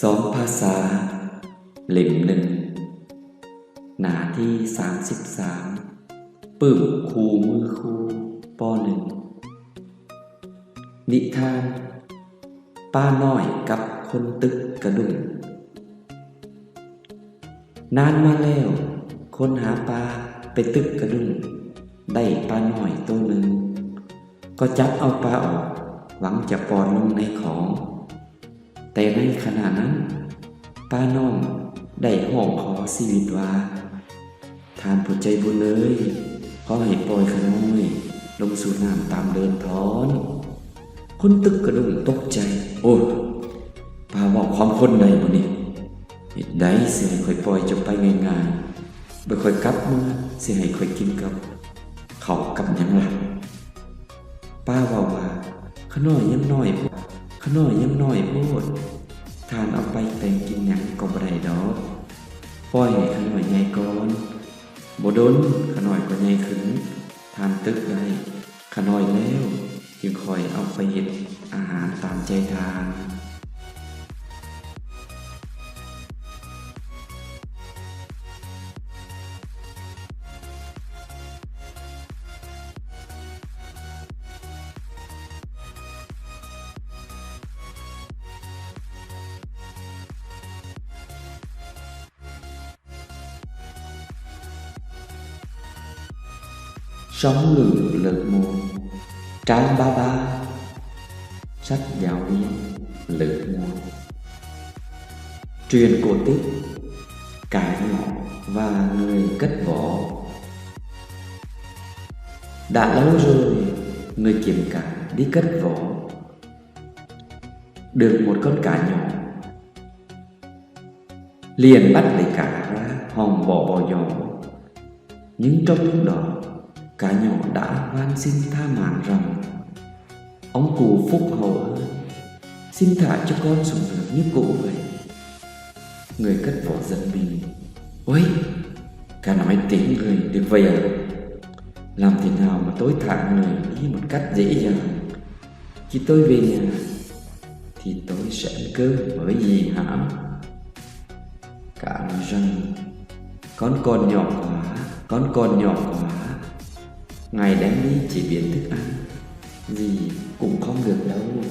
ซ้อมภาษาเล่มหนึ่งหน้าที่33ปึ้มคูมือคูปหนึ่งนิทานป้าน้อยกับคนตึกกระดุมนานมาแล้วคนหาปลาไปตึกกระดุมได้ปลาน้อยตัวหนึ่งก็จับเอาปลาออกหวังจะปอนลงในของแต่ในขณะนั้นป้าน้องได้ห้องขอชีวิตว่าทานผู้ใจบุญเลยขอให้ปล่อยขน้อยลงสู่น้ำตามเดินทอนคนตึกกระดุมตกใจโอ้ป้าบอกความคนใดบ่นี่เหตุใดสิให้ค่อยปล่อยจะไปง่ายๆบ่ค่อยกลับมาสิให้ค่อยกินกับข้าวกับหยังล่ะป้าว่าขน้อยยังน้อยโพดขน้อยยังน้อยโพดทานเอาไปแต่งกินหยังก็บ่ได้ดอกปล่อยให้ขน้อยใหญ่ก่อนบ่ดนขน้อยก็ใหญ่ขึ้นทานตึกได้ขน้อยแล้วจึงคอยเอาไปเฮ็ดอาหารตามใจทานSống lự lợt mùa Trang ba ba Sách giáo viên lợt mùa Truyền cổ tích Cái nhỏ và người cất vỏ Đã lâu rồi người kiếm cá đi cất vỏ Được một con cá nhỏ Liền bắt lấy cá ra hòng bỏ vào giỏ Nhưng trong lúc đó cá nhỏ đã van xin tha mạng rằng ông cụ phúc hậu ơi, xin thả cho con xuống nước như cũ vậy. Người cất vỏ giật mình. Ôi, cá nói tiếng người được vậy à? Làm thế nào mà tôi thả người đi một cách dễ dàng? Khi tôi về nhà thì tôi sẽ ăn cơm với gì hả? Cá nói rằng con còn nhỏ quá, con còn nhỏ quá. Ngài đem đi chỉ biến thức ăn gì cũng không được đâu.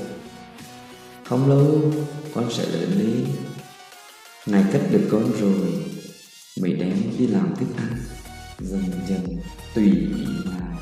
Không lâu con sẽ lớn lên. Ngài cất được con rồi mới đem đi làm thức ăn. Dần dần tùy ý Ngài.